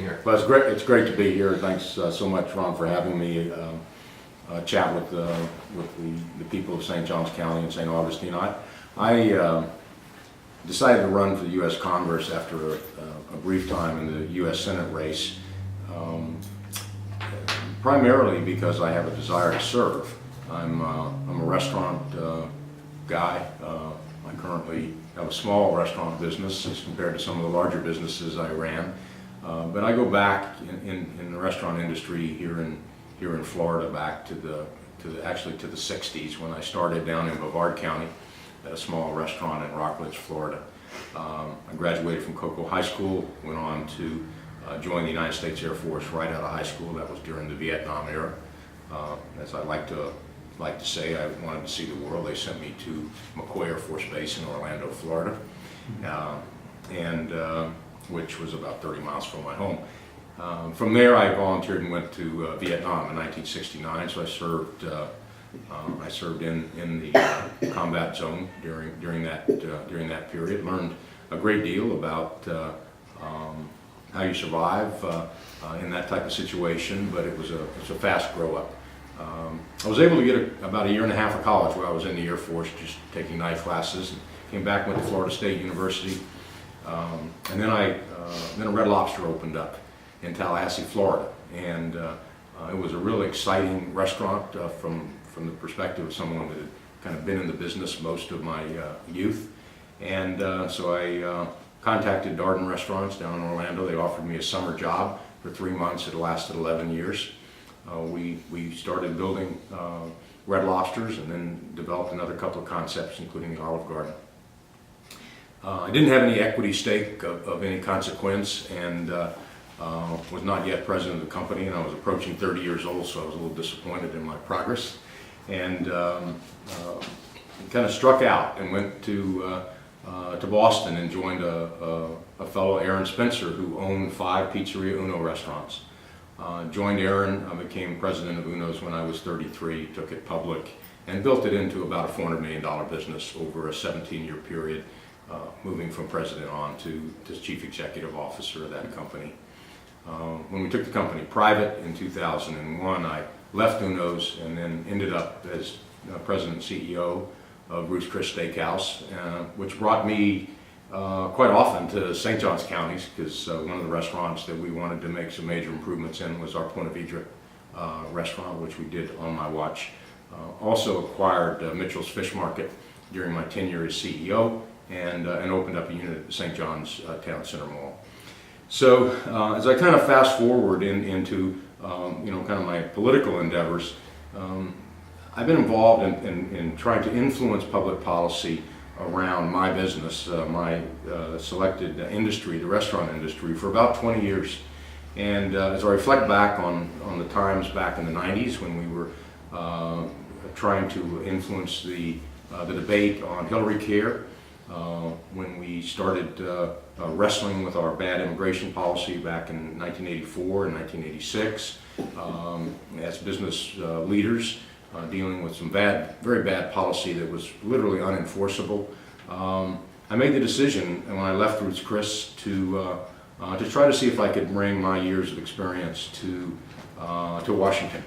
here. Well, it's great. It's great to be here. Thanks so much, Ron, for having me chat with the people of St. Johns County and St. Augustine. I decided to run for the U.S. Congress after a brief time in the U.S. Senate race, primarily because I have a desire to serve. I'm a restaurant guy. I currently have a small restaurant business as compared to some of the larger businesses I ran. But I go back in the restaurant industry here in Florida back to the 60s when I started down in Brevard County at a small restaurant in Rockledge, Florida. I graduated from Cocoa High School, went on to join the United States Air Force right out of high school. That was during the Vietnam era. As I like to say, I wanted to see the world. They sent me to McCoy Air Force Base in Orlando, Florida, which was about 30 miles from my home. From there, I volunteered and went to Vietnam in 1969. So I served in the combat zone during that period. Learned a great deal about how you survive in that type of situation, but it was a fast grow up. I was able to get about a year and a half of college while I was in the Air Force, just taking knife classes, and came back, went to Florida State University, and then a Red Lobster opened up in Tallahassee, Florida, and it was a really exciting restaurant from the perspective of someone that had kind of been in the business most of my youth, and so I contacted Darden Restaurants down in Orlando. They offered me a summer job for 3 months. It lasted 11 years. We started building Red Lobsters and then developed another couple of concepts, including the Olive Garden. I didn't have any equity stake of any consequence, and was not yet president of the company, and I was approaching 30 years old, so I was a little disappointed in my progress, and kind of struck out and went to Boston and joined a fellow, Aaron Spencer, who owned 5 Pizzeria Uno restaurants. Joined Aaron, I became president of Uno's when I was 33, took it public, and built it into about a $400 million business over a 17-year period, moving from president on to chief executive officer of that company. When we took the company private in 2001, I left Uno's and then ended up as president and CEO of Ruth's Chris Steakhouse, which brought me quite often to St. Johns County, because one of the restaurants that we wanted to make some major improvements in was our Ponte Vedra restaurant, which we did on my watch. Also acquired Mitchell's Fish Market during my tenure as CEO, and opened up a unit at the St. John's Town Center Mall. So as I kind of fast forward into kind of my political endeavors, I've been involved in trying to influence public policy around my business, my selected industry, the restaurant industry, for about 20 years. And as I reflect back on the times back in the 90s when we were trying to influence the debate on Hillary Care, when we started wrestling with our bad immigration policy back in 1984 and 1986, as business leaders, dealing with some very bad policy that was literally unenforceable. I made the decision, and when I left Ruth's Chris, to try to see if I could bring my years of experience to Washington.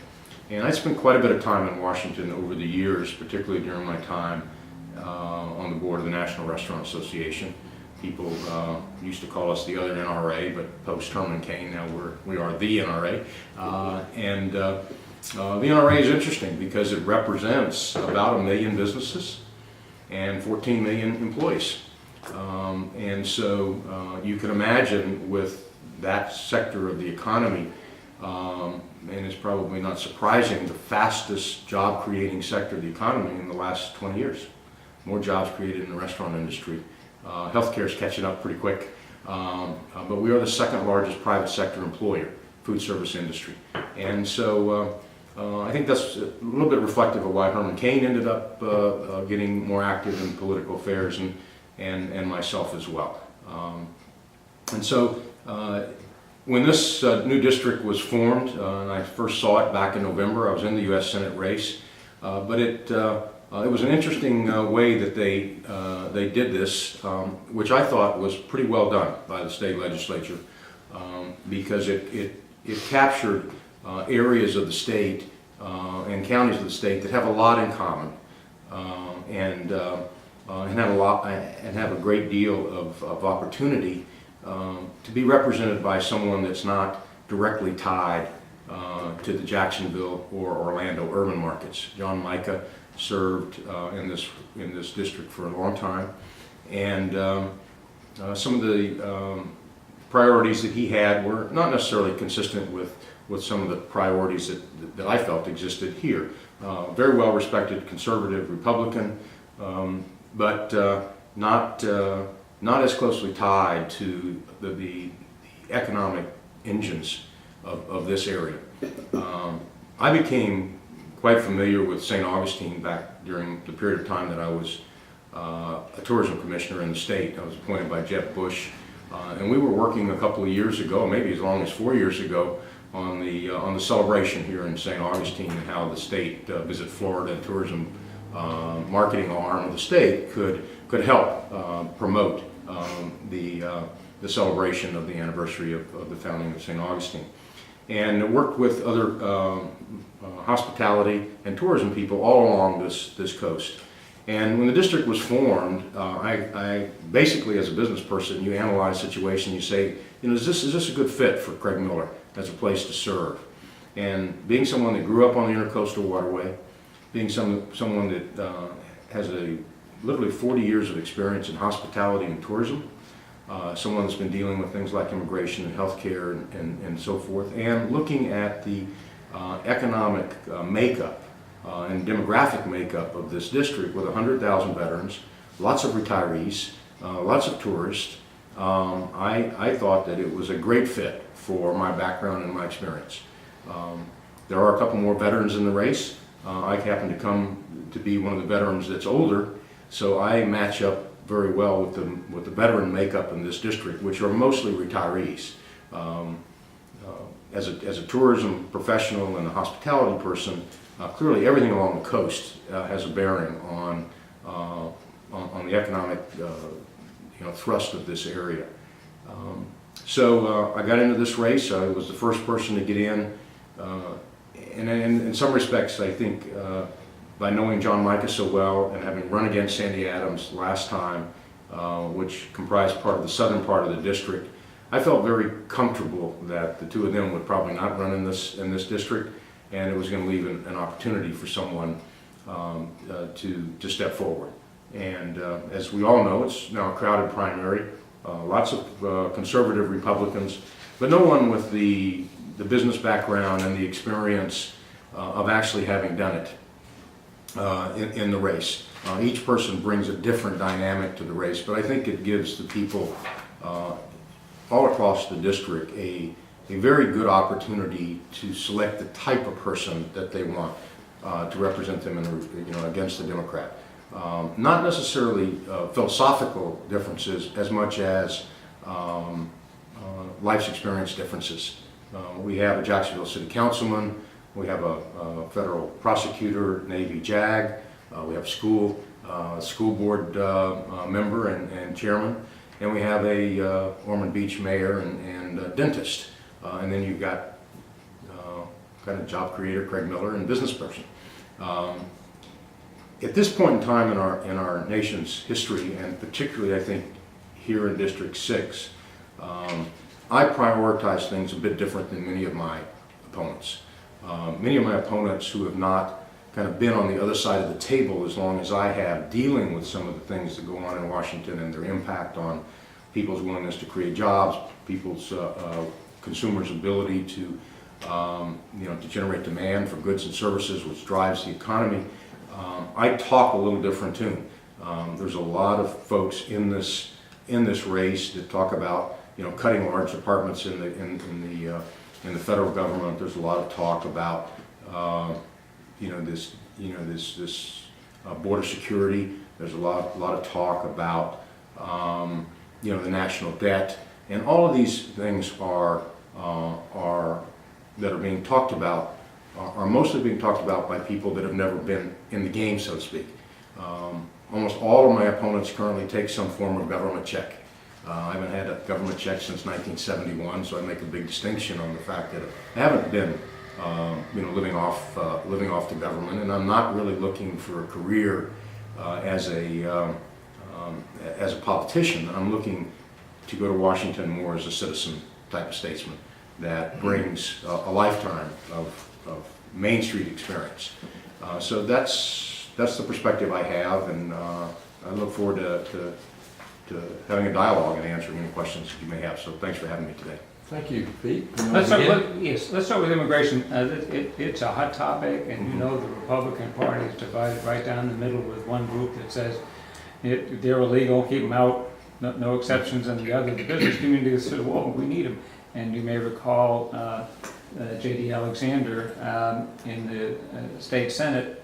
And I spent quite a bit of time in Washington over the years, particularly during my time on the board of the National Restaurant Association. People used to call us the other NRA, but post Herman Cain, now we are the NRA. The NRA is interesting because it represents about 1 million businesses and 14 million employees. And so you can imagine with that sector of the economy, and it's probably not surprising, the fastest job creating sector of the economy in the last 20 years. More jobs created in the restaurant industry. Healthcare is catching up pretty quick, but we are the second largest private sector employer, food service industry. And so I think that's a little bit reflective of why Herman Cain ended up getting more active in political affairs, and myself as well. And so when this new district was formed, and I first saw it back in November, I was in the U.S. Senate race, but it was an interesting way that they did this, which I thought was pretty well done by the state legislature. because it captured areas of the state and counties of the state that have a lot in common, and have a great deal of opportunity to be represented by someone that's not directly tied to the Jacksonville or Orlando urban markets. John Mica served in this district for a long time, and some of the priorities that he had were not necessarily consistent with some of the priorities that I felt existed here. Very well respected conservative Republican, but not as closely tied to the economic engines of this area. I became quite familiar with St. Augustine back during the period of time that I was a tourism commissioner in the state. I was appointed by Jeb Bush, and we were working a couple of years ago, maybe as long as 4 years ago, on the celebration here in St. Augustine, and how the state Visit Florida and tourism marketing arm of the state could help promote the celebration of the anniversary of the founding of St. Augustine, and worked with other hospitality and tourism people all along this coast. And when the district was formed, I basically, as a business person, you analyze the situation. You say, is this a good fit for Craig Miller as a place to serve? And being someone that grew up on the Intercoastal Waterway, being someone that has literally 40 years of experience in hospitality and tourism, someone that's been dealing with things like immigration and healthcare and so forth, and looking at the economic makeup and demographic makeup of this district with 100,000 veterans, lots of retirees, lots of tourists, I thought that it was a great fit for my background and my experience. There are a couple more veterans in the race. I happen to come to be one of the veterans that's older, so I match up very well with the veteran makeup in this district, which are mostly retirees. As a tourism professional and a hospitality person, clearly everything along the coast has a bearing on the economic thrust of this area. So I got into this race. I was the first person to get in, and in some respects, I think by knowing John Mica so well and having run against Sandy Adams last time, which comprised part of the southern part of the district, I felt very comfortable that the two of them would probably not run in this district, and it was going to leave an opportunity for someone to step forward. And as we all know, it's now a crowded primary. Lots of conservative Republicans, but no one with the business background and the experience of actually having done it in the race. Each person brings a different dynamic to the race, but I think it gives the people all across the district a very good opportunity to select the type of person that they want to represent them against the Democrat. Not necessarily philosophical differences as much as life's experience differences. We have a Jacksonville City Councilman, we have a federal prosecutor, Navy JAG, we have a school board member and chairman, and we have a Ormond Beach mayor and dentist. And then you've got kind of job creator Craig Miller and business person. At this point in time in our nation's history, and particularly I think here in District 6, I prioritize things a bit different than many of my opponents. Many of my opponents who have not kind of been on the other side of the table as long as I have, dealing with some of the things that go on in Washington and their impact on people's willingness to create jobs, people's consumers' ability to generate demand for goods and services, which drives the economy. I talk a little different tune. There's a lot of folks in this race that talk about cutting large departments in the federal government. There's a lot of talk about this border security. There's a lot of talk about the national debt, and all of these things that are being talked about are mostly being talked about by people that have never been in the game, so to speak. Almost all of my opponents currently take some form of government check. I haven't had a government check since 1971, so I make a big distinction on the fact that I haven't been, living off the government, and I'm not really looking for a career as a politician. I'm looking to go to Washington more as a citizen type of statesman that brings a lifetime of Main Street experience. So that's the perspective I have, and I look forward to having a dialogue and answering any questions that you may have. So thanks for having me today. Thank you, Pete. Let's start with immigration. It's a hot topic, and you know the Republican Party is divided right down the middle with one group that says they're illegal, keep them out, no exceptions, and the other, the business community says, whoa, we need them. And you may recall J.D. Alexander in the state Senate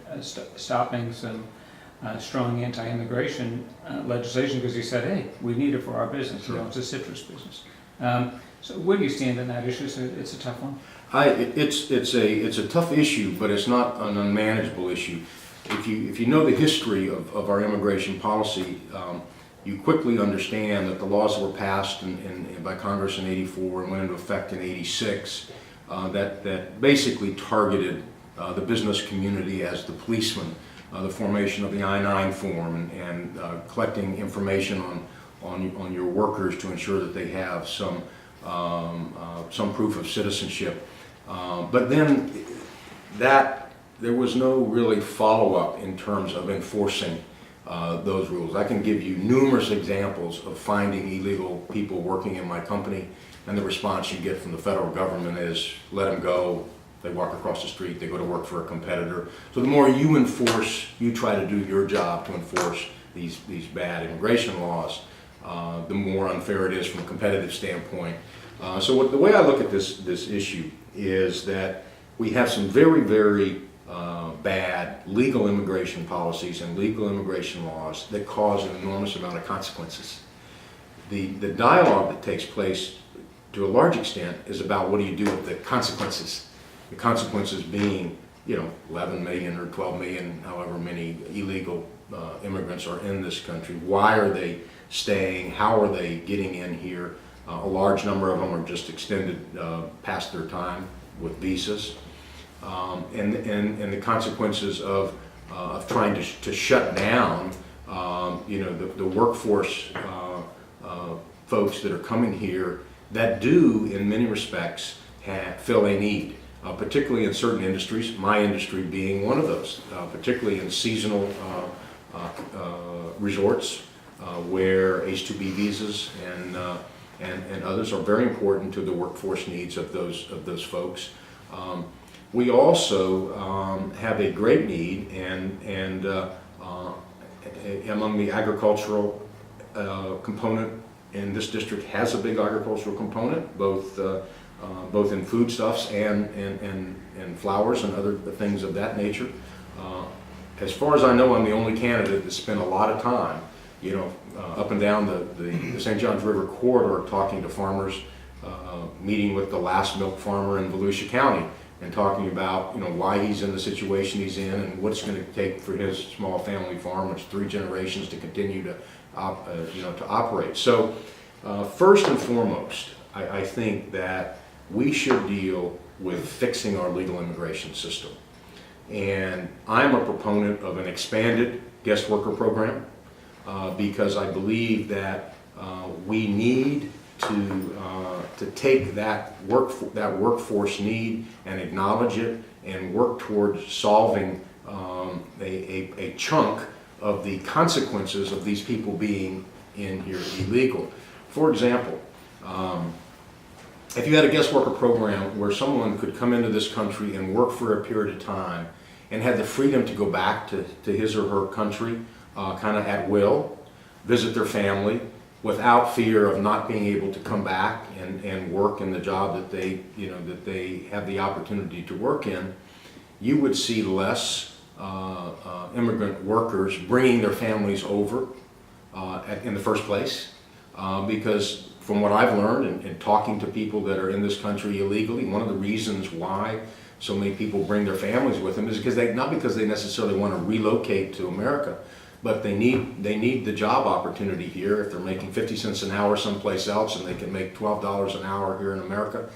stopping some strong anti-immigration legislation because he said, hey, we need it for our business. Sure. You know, it's a citrus business. So where do you stand on that issue? It's a tough one. It's a tough issue, but it's not an unmanageable issue. If you know the history of our immigration policy, you quickly understand that the laws that were passed by Congress in '84 and went into effect in '86 that basically targeted the business community as the policeman. The formation of the I-9 form and collecting information on your workers to ensure that they have some proof of citizenship. But then there was no really follow-up in terms of enforcing those rules. I can give you numerous examples of finding illegal people working in my company, and the response you get from the federal government is, let them go. They walk across the street, they go to work for a competitor. So the more you try to do your job to enforce these bad immigration laws, the more unfair it is from a competitive standpoint. So the way I look at this issue is that we have some very, very bad legal immigration policies and legal immigration laws that cause an enormous amount of consequences. The dialogue that takes place to a large extent is about what do you do with the consequences. The consequences being, 11 million or 12 million, however many illegal immigrants are in this country. Why are they staying? How are they getting in here? A large number of them are just extended past their time with visas. And the consequences of trying to shut down, the workforce folks that are coming here that do, in many respects, fill a need. Particularly in certain industries, my industry being one of those, particularly in seasonal resorts where H-2B visas and others are very important to the workforce needs of those folks. We also have a great need and among the agricultural component, and this district has a big agricultural component, both in foodstuffs and flowers and other things of that nature. As far as I know, I'm the only candidate that spent a lot of time, up and down the St. Johns River corridor talking to farmers, meeting with the last milk farmer in Volusia County and talking about, why he's in the situation he's in and what it's going to take for his small family farm, which 3 generations to continue to operate. So first and foremost, I think that we should deal with fixing our legal immigration system. And I'm a proponent of an expanded guest worker program because I believe that we need to take that workforce need and acknowledge it and work towards solving a chunk of the consequences of these people being in here illegal. For example, if you had a guest worker program where someone could come into this country and work for a period of time and had the freedom to go back to his or her country kind of at will, visit their family without fear of not being able to come back and work in the job that they have the opportunity to work in, you would see less immigrant workers bringing their families over in the first place because from what I've learned and talking to people that are in this country illegally, one of the reasons why so many people bring their families with them is because not because they necessarily want to relocate to America, but they need the job opportunity here. If they're making 50 cents an hour someplace else and they can make $12 an hour here in America,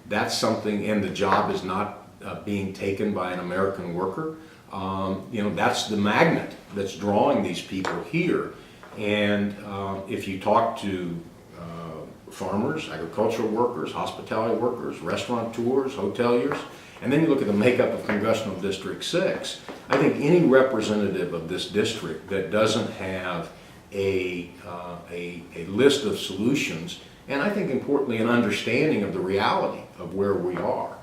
that's something, and the job is not being taken by an American worker. That's the magnet that's drawing these people here. And if you talk to farmers, agricultural workers, hospitality workers, restaurateurs, hoteliers, and then you look at the makeup of Congressional District 6, I think any representative of this district that doesn't have a list of solutions, and I think importantly an understanding of the reality of where we are,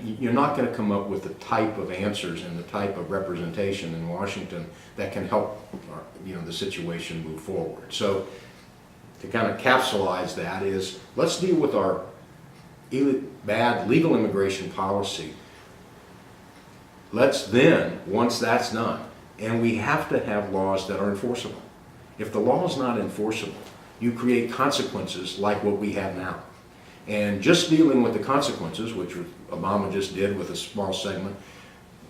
you're not going to come up with the type of answers and the type of representation in Washington that can help the situation move forward. So to kind of capsulize that is, let's deal with our bad legal immigration policy. Let's then, once that's done, and we have to have laws that are enforceable. If the law is not enforceable, you create consequences like what we have now. And just dealing with the consequences, which Obama just did with a small segment,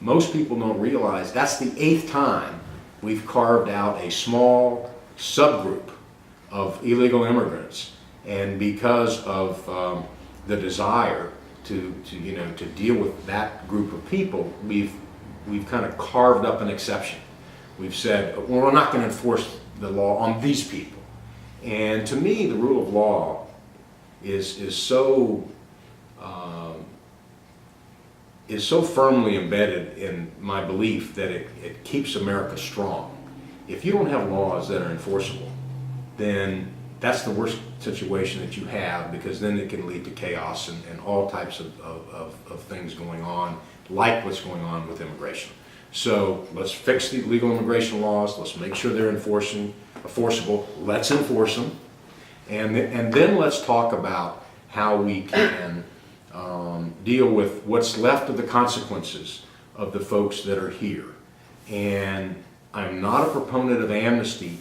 most people don't realize that's the 8th time we've carved out a small subgroup of illegal immigrants. And because of the desire to deal with that group of people, we've kind of carved up an exception. We've said, well, we're not going to enforce the law on these people. And to me, the rule of law is so firmly embedded in my belief that it keeps America strong. If you don't have laws that are enforceable, then that's the worst situation that you have, because then it can lead to chaos and all types of things going on, like what's going on with immigration. So let's fix the legal immigration laws. Let's make sure they're enforceable. Let's enforce them. And then let's talk about how we can deal with what's left of the consequences of the folks that are here. And I'm not a proponent of amnesty,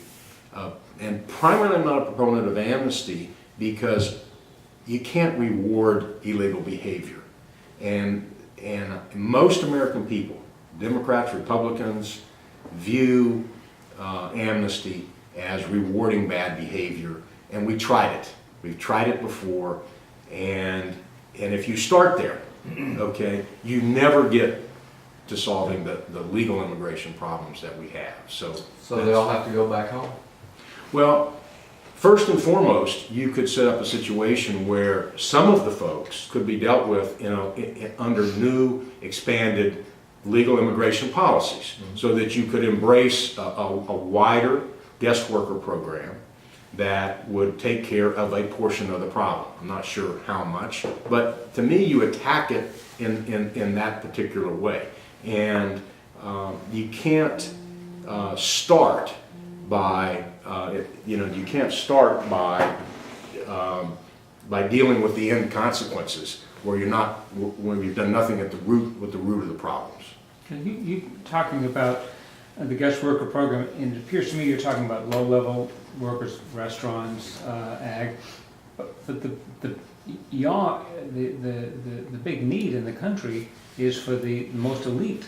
and primarily I'm not a proponent of amnesty because you can't reward illegal behavior. And most American people, Democrats, Republicans, view amnesty as rewarding bad behavior. And we tried it. We've tried it before, and if you start there, okay, you never get to solving the legal immigration problems that we have. So they all have to go back home? Well, first and foremost, you could set up a situation where some of the folks could be dealt with under new, expanded legal immigration policies, so that you could embrace a wider guest worker program that would take care of a portion of the problem. I'm not sure how much, but to me, you attack it in that particular way. And you can't start by dealing with the end consequences where you've done nothing at the root of the problems. You talking about the guest worker program, and it appears to me you're talking about low-level workers, restaurants, ag, but the big need in the country is for the most elite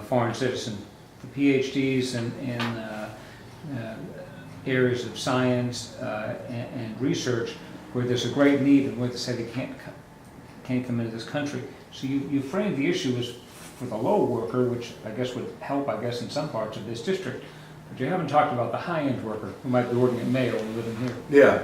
foreign citizen, the PhDs in areas of science and research where there's a great need and where they say they can't come into this country. So you frame the issue as for the low worker, which I guess would help, in some parts of this district. But you haven't talked about the high-end worker who might be working at Mayo and living here. Yeah,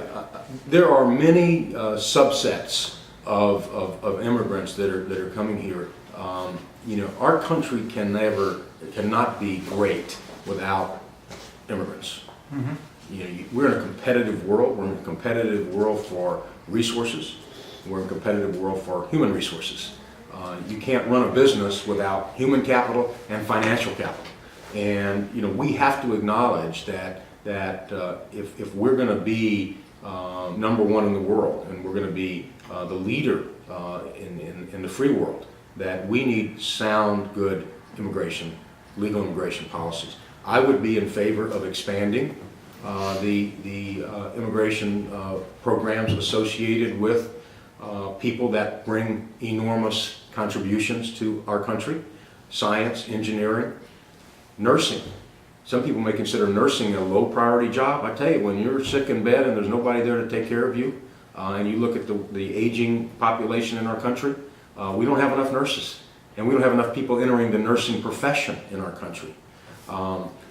there are many subsets of immigrants that are coming here. Our country cannot be great without immigrants. Mm-hmm. We're in a competitive world. We're in a competitive world for resources. We're in a competitive world for human resources. You can't run a business without human capital and financial capital. And we have to acknowledge that if we're going to be number one in the world, and we're going to be the leader in the free world, that we need sound, good legal immigration policies. I would be in favor of expanding the immigration programs associated with people that bring enormous contributions to our country, science, engineering. Nursing. Some people may consider nursing a low priority job. I tell you, when you're sick in bed and there's nobody there to take care of you, and you look at the aging population in our country, we don't have enough nurses. And we don't have enough people entering the nursing profession in our country.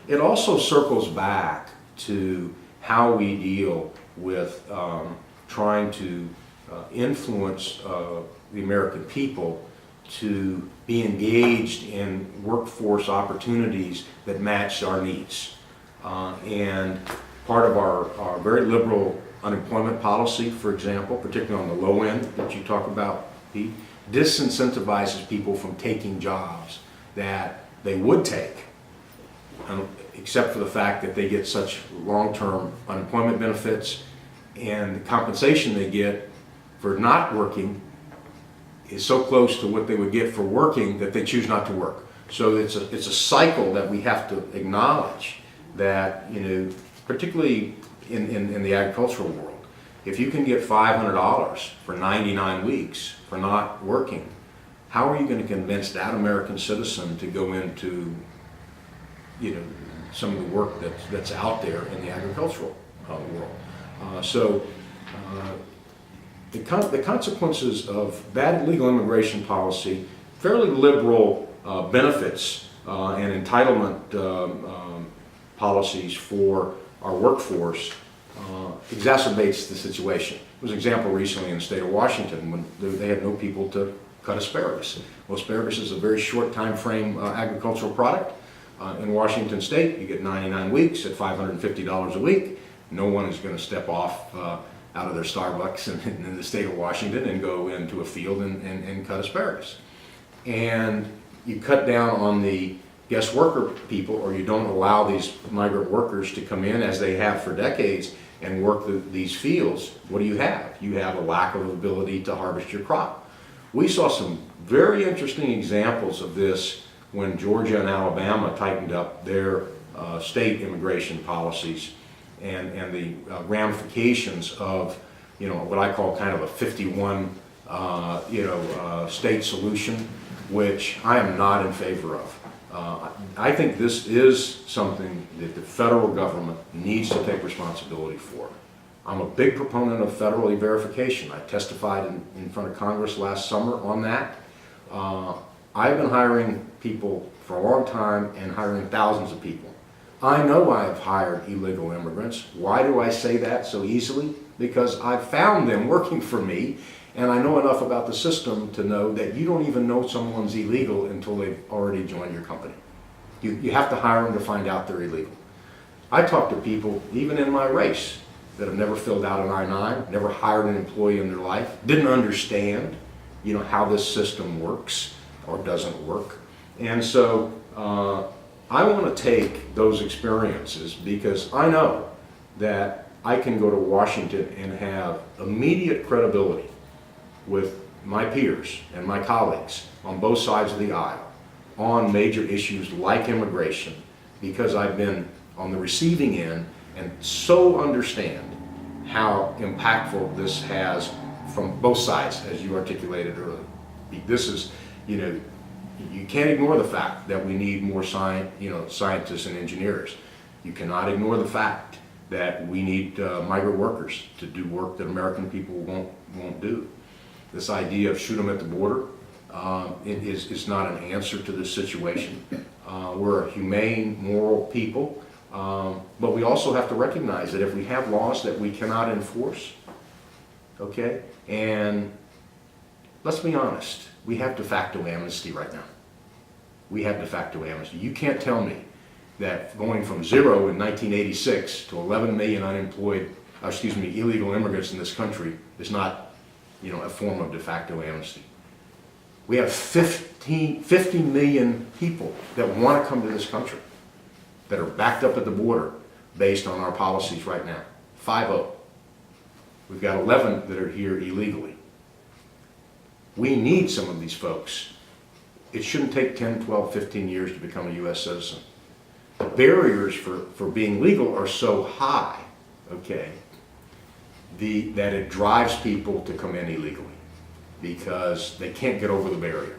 It also circles back to how we deal with trying to influence the American people to be engaged in workforce opportunities that match our needs. And part of our very liberal unemployment policy, for example, particularly on the low end that you talk about, Pete, disincentivizes people from taking jobs that they would take, except for the fact that they get such long-term unemployment benefits, and the compensation they get for not working is so close to what they would get for working that they choose not to work. So it's a cycle that we have to acknowledge, that, you know, particularly in the agricultural world, if you can get $500 for 99 weeks for not working, how are you going to convince that American citizen to go into, you know, some of the work that's out there in the agricultural world? The consequences of bad legal immigration policy, fairly liberal benefits and entitlement policies for our workforce exacerbates the situation. There was an example recently in the state of Washington when they had no people to cut asparagus. Well, asparagus is a very short time frame agricultural product. In Washington state, you get 99 weeks at $550 a week. No one is going to step off out of their Starbucks in the state of Washington and go into a field and cut asparagus. And you cut down on the guest worker people, or you don't allow these migrant workers to come in, as they have for decades, and work these fields. What do you have? You have a lack of ability to harvest your crop. We saw some very interesting examples of this when Georgia and Alabama tightened up their state immigration policies, and the ramifications of, you know, what I call kind of a 51 state solution, which I am not in favor of. I think this is something that the federal government needs to take responsibility for. I'm a big proponent of federal verification. I testified in front of Congress last summer on that. I've been hiring people for a long time and hiring thousands of people. I know I've hired illegal immigrants. Why do I say that so easily? Because I've found them working for me, and I know enough about the system to know that you don't even know someone's illegal until they've already joined your company. You have to hire them to find out they're illegal. I talk to people, even in my race, that have never filled out an I-9, never hired an employee in their life, didn't understand, you know, how this system works or doesn't work. And so I want to take those experiences, because I know that I can go to Washington and have immediate credibility with my peers and my colleagues on both sides of the aisle on major issues like immigration, because I've been on the receiving end and so understand how impactful this has from both sides, as you articulated earlier. This is, you know, you can't ignore the fact that we need more scientists and engineers. You cannot ignore the fact that we need migrant workers to do work that American people won't do. This idea of shoot them at the border is not an answer to this situation. We're a humane, moral people, but we also have to recognize that if we have laws that we cannot enforce, okay, and let's be honest, we have de facto amnesty right now. We have de facto amnesty. You can't tell me that going from 0 in 1986 to 11 million illegal immigrants in this country is not, you know, a form of de facto amnesty. We have 50 million people that want to come to this country that are backed up at the border based on our policies right now. 5-0. We've got 11 that are here illegally. We need some of these folks. It shouldn't take 10, 12, 15 years to become a U.S. citizen. The barriers for being legal are so high, okay, that it drives people to come in illegally because they can't get over the barrier.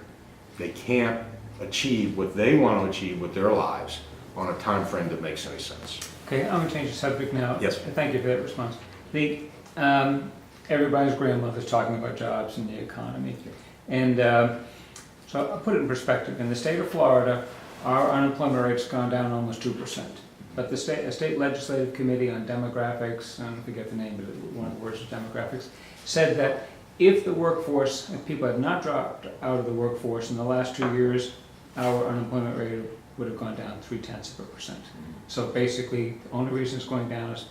They can't achieve what they want to achieve with their lives on a time frame that makes any sense. Okay, I'm gonna change the subject now. Yes. Thank you for that response. Everybody's grandmother's talking about jobs and the economy. And so I'll put it in perspective. In the state of Florida, our unemployment rate's gone down almost 2%. But the state legislative committee on demographics, I forget the name, but one of the words is demographics, said that if the workforce, if people had not dropped out of the workforce in the last 2 years, our unemployment rate would have gone down 0.3%. So basically, the only reason it's going down is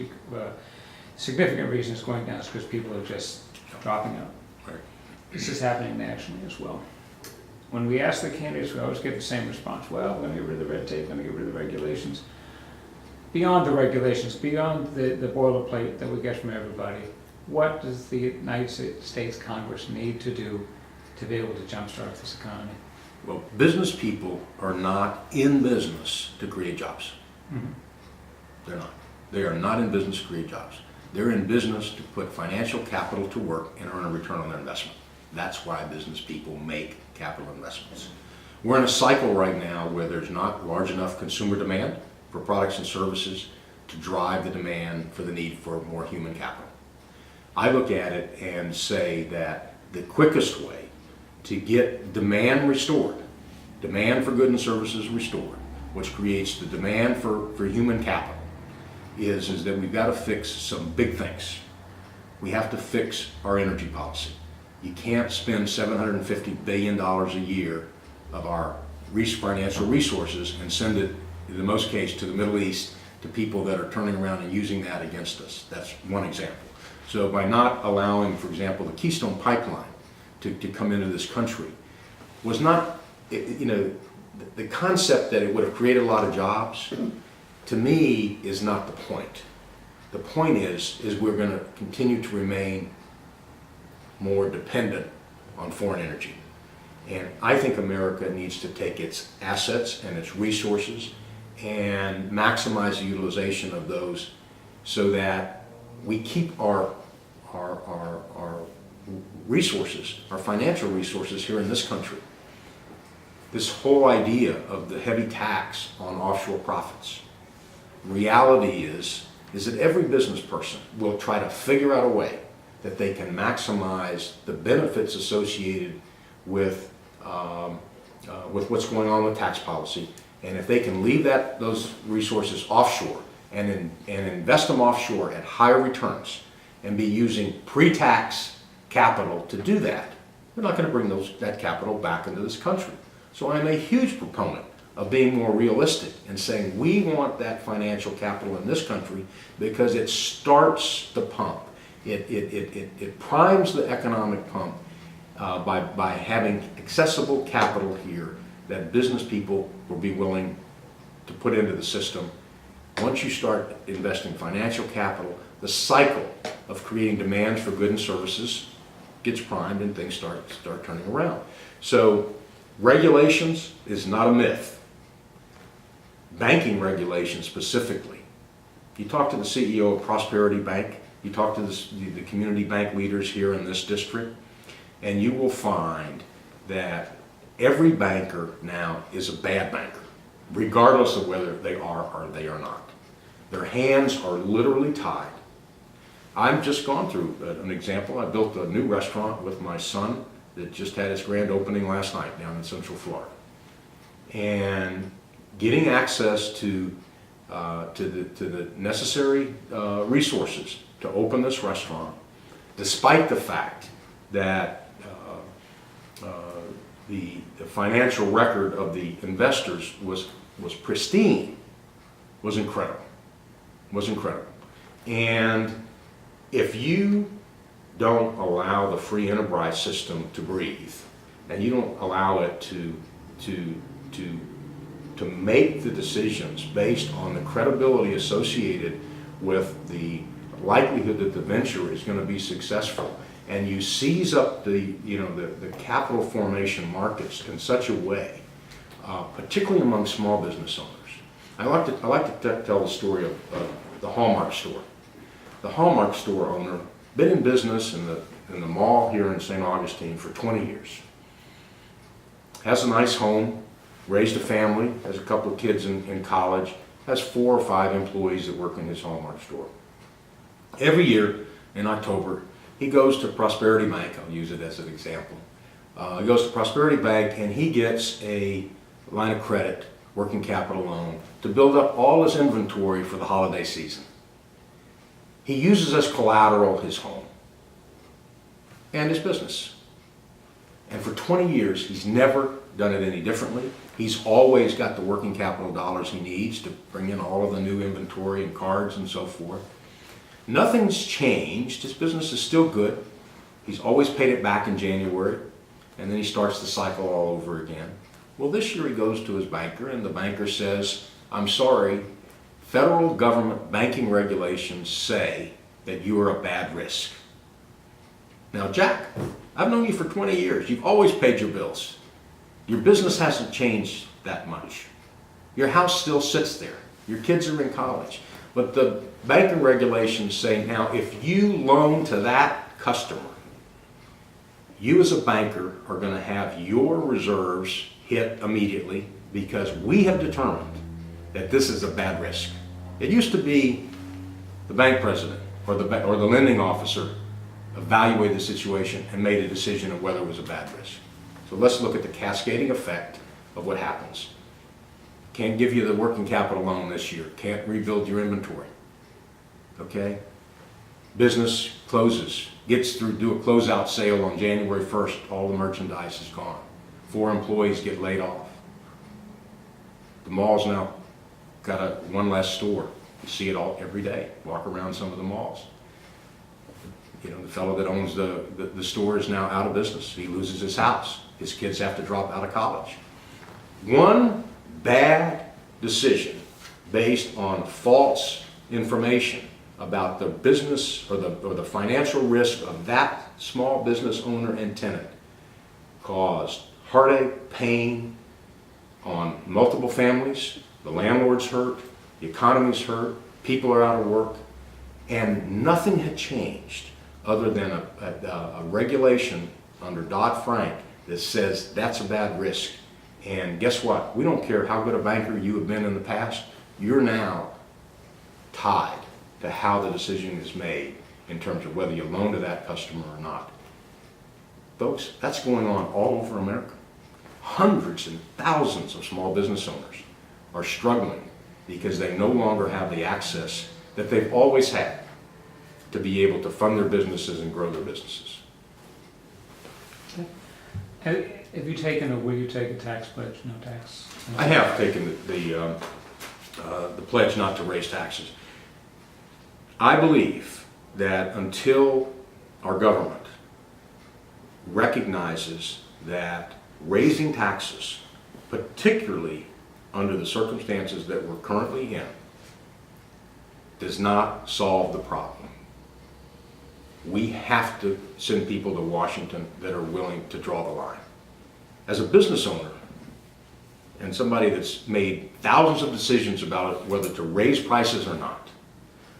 significant reason it's going down is because people are just dropping out. Right. This is happening nationally as well. When we ask the candidates, we always get the same response. Well, we're going to get rid of the red tape, we're going to get rid of the regulations. Beyond the regulations, beyond the boilerplate that we get from everybody, what does the United States Congress need to do to be able to jumpstart this economy? Well, business people are not in business to create jobs. Mhm. They're not. They are not in business to create jobs. They're in business to put financial capital to work and earn a return on their investment. That's why business people make capital investments. We're in a cycle right now where there's not large enough consumer demand for products and services to drive the demand for the need for more human capital. I look at it and say that the quickest way to get demand restored, demand for goods and services restored, which creates the demand for human capital, is that we've got to fix some big things. We have to fix our energy policy. You can't spend $750 billion a year of our financial resources and send it, in the most case, to the Middle East, to people that are turning around and using that against us. That's one example. So by not allowing, for example, the Keystone Pipeline to come into this country was not, the concept that it would have created a lot of jobs, to me, is not the point. The point is we're going to continue to remain more dependent on foreign energy. And I think America needs to take its assets and its resources and maximize the utilization of those so that we keep our resources, our financial resources here in this country. This whole idea of the heavy tax on offshore profits. Reality is that every business person will try to figure out a way that they can maximize the benefits associated with what's going on with tax policy. And if they can leave those resources offshore and invest them offshore at higher returns and be using pre-tax capital to do that, they're not going to bring that capital back into this country. So I'm a huge proponent of being more realistic and saying we want that financial capital in this country because it starts the pump. It primes the economic pump by having accessible capital here that business people will be willing to put into the system. Once you start investing financial capital, the cycle of creating demands for goods and services gets primed and things start turning around. So regulations is not a myth. Banking regulation specifically. You talk to the CEO of Prosperity Bank, you talk to the community bank leaders here in this district, and you will find that every banker now is a bad banker, regardless of whether they are or they are not. Their hands are literally tied. I've just gone through an example. I built a new restaurant with my son that just had its grand opening last night down in Central Florida. And getting access to the necessary resources to open this restaurant, despite the fact that the financial record of the investors was pristine, was incredible. And if you don't allow the free enterprise system to breathe, and you don't allow it to make the decisions based on the credibility associated with the likelihood that the venture is going to be successful, and you seize up the capital formation markets in such a way, particularly among small business owners. I like to tell the story of the Hallmark store. The Hallmark store owner been in business in the mall here in St. Augustine for 20 years. Has a nice home, raised a family, has a couple of kids in college, has 4 or 5 employees that work in his Hallmark store. Every year in October, he goes to Prosperity Bank, I'll use it as an example. He goes to Prosperity Bank and he gets a line of credit, working capital loan, to build up all his inventory for the holiday season. He uses as collateral his home and his business. And for 20 years, he's never done it any differently. He's always got the working capital dollars he needs to bring in all of the new inventory and cards and so forth. Nothing's changed. His business is still good. He's always paid it back in January, and then he starts the cycle all over again. Well, this year he goes to his banker, and the banker says, I'm sorry, federal government banking regulations say that you are a bad risk. Now, Jack, I've known you for 20 years. You've always paid your bills. Your business hasn't changed that much. Your house still sits there. Your kids are in college. But the banking regulations say now if you loan to that customer, you as a banker are going to have your reserves hit immediately because we have determined that this is a bad risk. It used to be the bank president or the lending officer evaluated the situation and made a decision of whether it was a bad risk. So let's look at the cascading effect of what happens. Can't give you the working capital loan this year. Can't rebuild your inventory. Okay? Business closes. Gets through, do a closeout sale on January 1st. All the merchandise is gone. 4 employees get laid off. The mall's now got one less store. You see it all every day. Walk around some of the malls. You know, the fellow that owns the store is now out of business. He loses his house. His kids have to drop out of college. One bad decision based on false information about the business or the financial risk of that small business owner and tenant caused heartache, pain on multiple families. The landlord's hurt, the economy's hurt, people are out of work, and nothing had changed other than a regulation under Dodd-Frank that says that's a bad risk. And guess what? We don't care how good a banker you have been in the past, you're now tied to how the decision is made in terms of whether you loan to that customer or not. Folks, that's going on all over America. Hundreds and thousands of small business owners are struggling because they no longer have the access that they've always had to be able to fund their businesses and grow their businesses. Have you taken, or will you take a tax pledge, no tax? I have taken the pledge not to raise taxes. I believe that until our government recognizes that raising taxes, particularly under the circumstances that we're currently in, does not solve the problem. We have to send people to Washington that are willing to draw the line. As a business owner and somebody that's made thousands of decisions about whether to raise prices or not,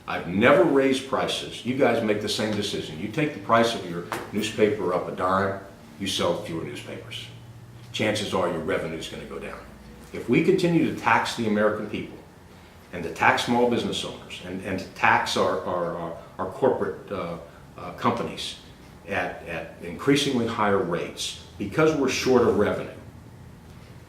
I've never raised prices. You guys make the same decision. You take the price of your newspaper up a dime, you sell fewer newspapers. Chances are your revenue is going to go down. If we continue to tax the American people and to tax small business owners and to tax our corporate companies at increasingly higher rates, because we're short of revenue,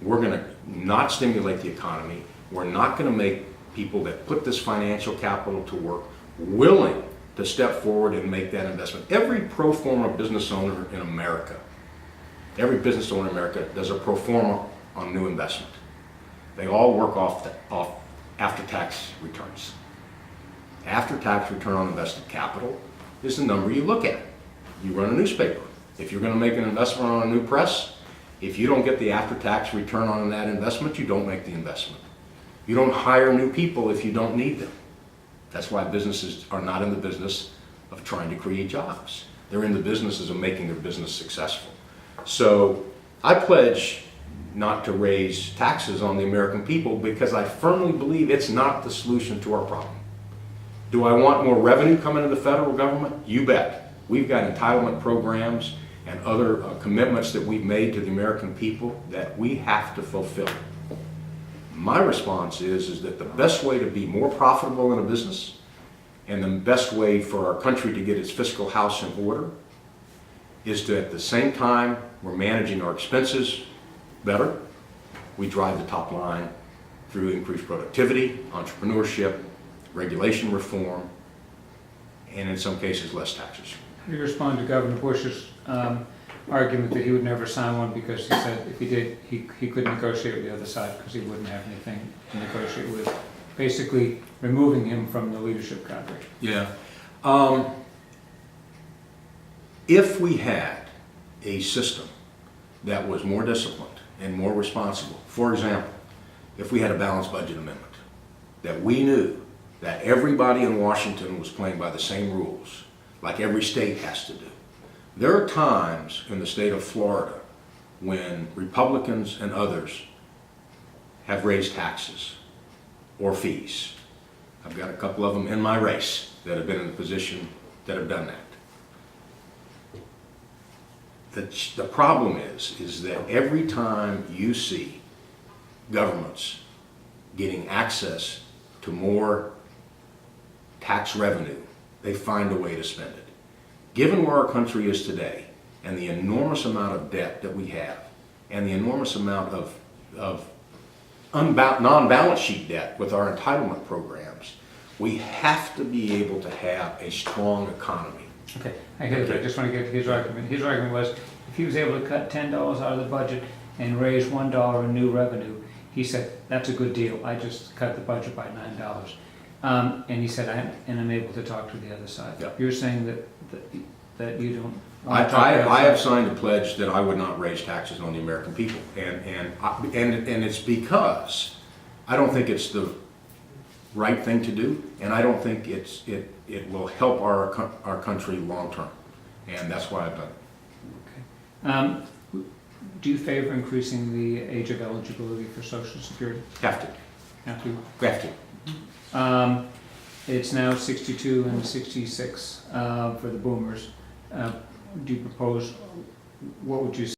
we're going to not stimulate the economy. We're not going to make people that put this financial capital to work willing to step forward and make that investment. Every pro forma business owner in America, every business owner in America does a pro forma on new investment. They all work off after-tax returns. After-tax return on invested capital is the number you look at. You run a newspaper. If you're going to make an investment on a new press, if you don't get the after-tax return on that investment, you don't make the investment. You don't hire new people if you don't need them. That's why businesses are not in the business of trying to create jobs. They're in the businesses of making their business successful. So I pledge not to raise taxes on the American people because I firmly believe it's not the solution to our problem. Do I want more revenue coming to the federal government? You bet. We've got entitlement programs and other commitments that we've made to the American people that we have to fulfill. My response is that the best way to be more profitable in a business and the best way for our country to get its fiscal house in order is to, at the same time we're managing our expenses better, we drive the top line through increased productivity, entrepreneurship, regulation reform, and in some cases less taxes. How do you respond to Governor Bush's argument that he would never sign one because he said if he did, he couldn't negotiate with the other side because he wouldn't have anything to negotiate with, basically removing him from the leadership cadre? Yeah. If we had a system that was more disciplined and more responsible, for example, if we had a balanced budget amendment, that we knew that everybody in Washington was playing by the same rules, like every state has to do. There are times in the state of Florida when Republicans and others have raised taxes or fees. I've got a couple of them in my race that have been in the position that have done that. The problem is that every time you see governments getting access to more tax revenue, they find a way to spend it. Given where our country is today and the enormous amount of debt that we have and the enormous amount of non-balance sheet debt with our entitlement programs, we have to be able to have a strong economy. Okay, I hear that. I just want to get to his argument. His argument was if he was able to cut $10 out of the budget and raise $1 in new revenue, he said, that's a good deal. I just cut the budget by $9. And he said, I'm able to talk to the other side. Yep. You're saying that you don't. I have signed a pledge that I would not raise taxes on the American people, and it's because I don't think it's the right thing to do, and I don't think it will help our country long term, and that's why I've done it. Okay. Do you favor increasing the age of eligibility for Social Security? Have to. Have to. Have to. It's now 62 and 66 for the boomers. Do you propose, what would you say?